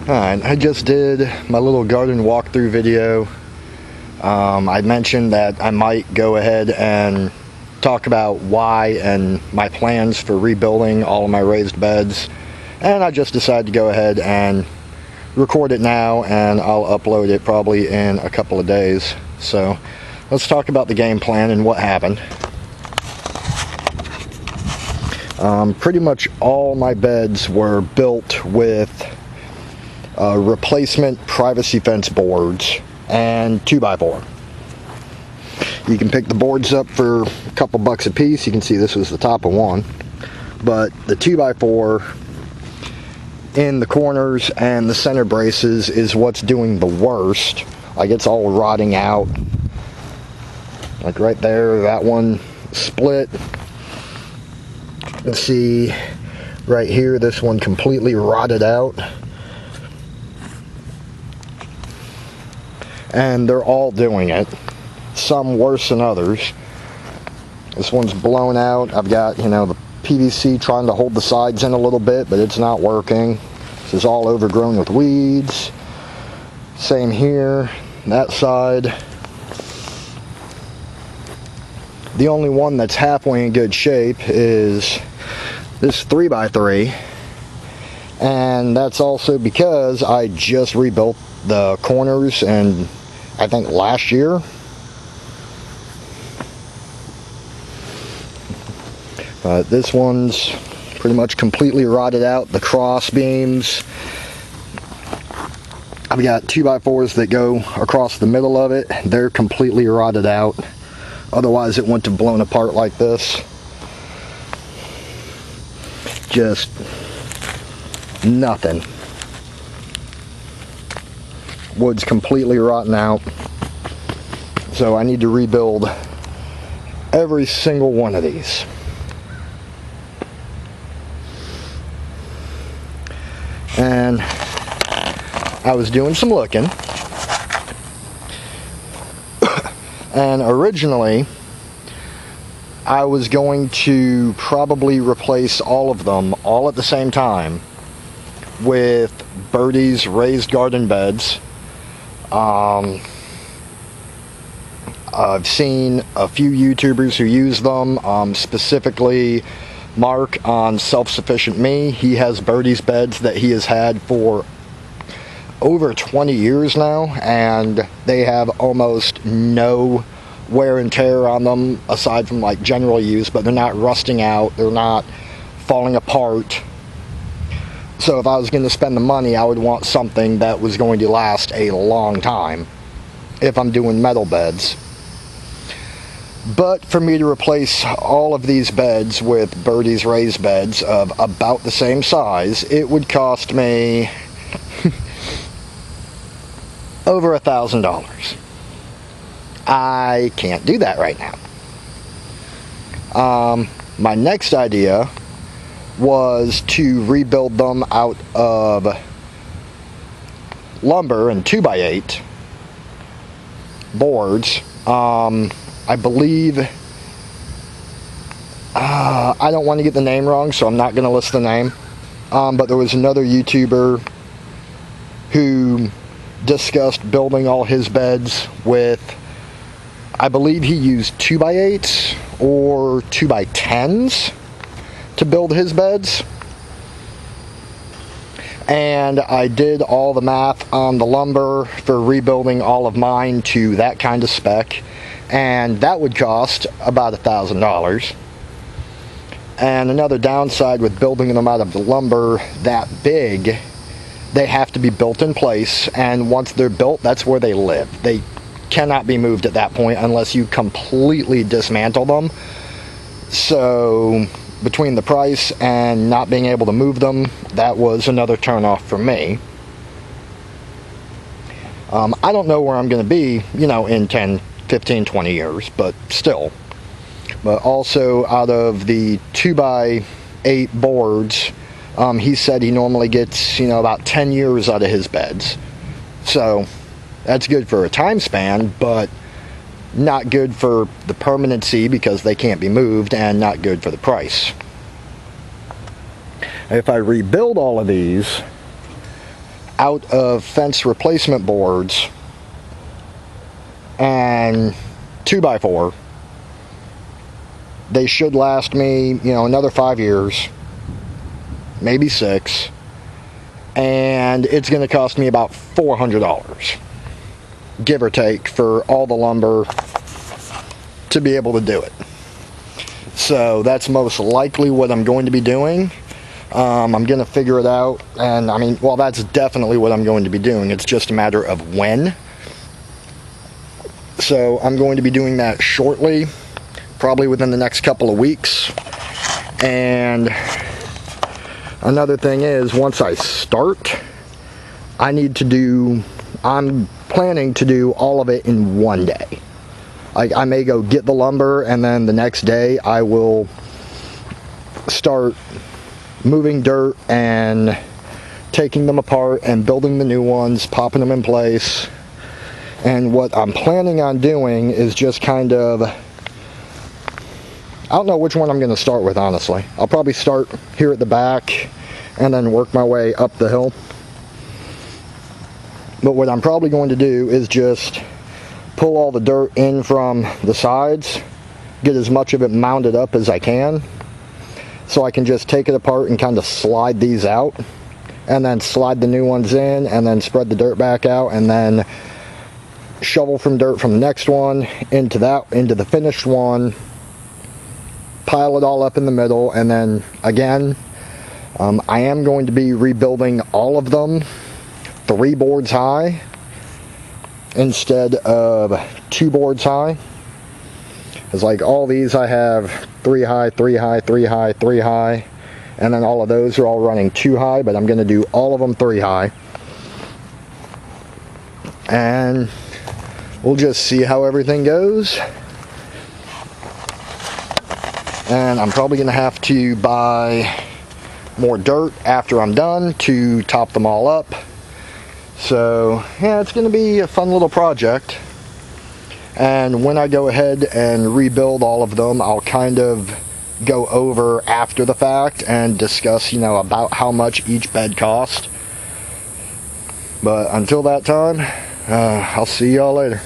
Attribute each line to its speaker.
Speaker 1: Alright, I just did my little garden walkthrough video. I mentioned that I might go ahead and talk about why and my plans for rebuilding all of my raised beds. And I just decided to go ahead and record it now, and I'll upload it probably in a couple of days. So let's talk about the game plan and what happened. Pretty much all my beds were built with replacement privacy fence boards and 2x4. You can pick the boards up for a couple bucks a piece. You can see this was the top of one, but the 2x4 in the corners and the center braces is what's doing the worst. Like, it's all rotting out. Like right there, that one split. You can see right here, this one completely rotted out. And they're all doing it, some worse than others. This one's blown out. I've got, the PVC trying to hold the sides in a little bit, but it's not working. This is all overgrown with weeds. Same here, that side. The only one that's halfway in good shape is this 3x3, and that's also because I just rebuilt the corners, and I think last year. But this one's pretty much completely rotted out. The cross beams, I've got 2x4s that go across the middle of it. They're completely rotted out. Otherwise it wouldn't have blown apart like this. Just nothing. Wood's completely rotten out. So I need to rebuild every single one of these. And I was doing some looking. And originally I was going to probably replace all of them all at the same time with Birdie's raised garden beds. I've seen a few YouTubers who use them, specifically Mark on Self-Sufficient Me. He has Birdie's beds that he has had for over 20 years now, and they have almost no wear and tear on them aside from like general use, but they're not rusting out, they're not falling apart. So if I was going to spend the money, I would want something that was going to last a long time if I'm doing metal beds. But for me to replace all of these beds with Birdie's raised beds of about the same size, it would cost me over $1,000. I can't do that right now. My next idea was to rebuild them out of lumber and 2x8 boards. I believe, I don't want to get the name wrong, so I'm not going to list the name, but there was another YouTuber who discussed building all his beds with, I believe he used 2x8s or 2x10s to build his beds. And I did all the math on the lumber for rebuilding all of mine to that kind of spec, and that would cost about $1,000. And another downside with building them out of the lumber that big, they have to be built in place, and once they're built, that's where they live. They cannot be moved at that point unless you completely dismantle them. So between the price and not being able to move them, that was another turnoff for me. I don't know where I'm going to be, in 10, 15, 20 years, but still. But also, out of the 2x8 boards, he said he normally gets, about 10 years out of his beds. So that's good for a time span, but not good for the permanency because they can't be moved, and not good for the price. If I rebuild all of these, out of fence replacement boards and 2x4, they should last me, another 5 years, maybe 6, and it's going to cost me about $400, give or take, for all the lumber to be able to do it. So that's most likely what I'm going to be doing. I'm going to figure it out, and that's definitely what I'm going to be doing. It's just a matter of when. So I'm going to be doing that shortly, probably within the next couple of weeks. And another thing is, once I start, I'm planning to do all of it in one day. I may go get the lumber, and then the next day I will start moving dirt and taking them apart and building the new ones, popping them in place. And what I'm planning on doing is just kind of, I don't know which one I'm going to start with, honestly. I'll probably start here at the back and then work my way up the hill. But what I'm probably going to do is just pull all the dirt in from the sides, get as much of it mounded up as I can, so I can just take it apart and kind of slide these out, and then slide the new ones in, and then spread the dirt back out, and then shovel from dirt from the next one into the finished one, pile it all up in the middle, and then again, I am going to be rebuilding all of them 3 boards high instead of 2 boards high. It's like all these I have 3 high, 3 high, 3 high, 3 high, and then all of those are all running 2 high, but I'm going to do all of them 3 high. And we'll just see how everything goes. And I'm probably going to have to buy more dirt after I'm done to top them all up. So yeah, it's going to be a fun little project. And when I go ahead and rebuild all of them, I'll kind of go over after the fact and discuss, about how much each bed cost. But until that time, I'll see y'all later.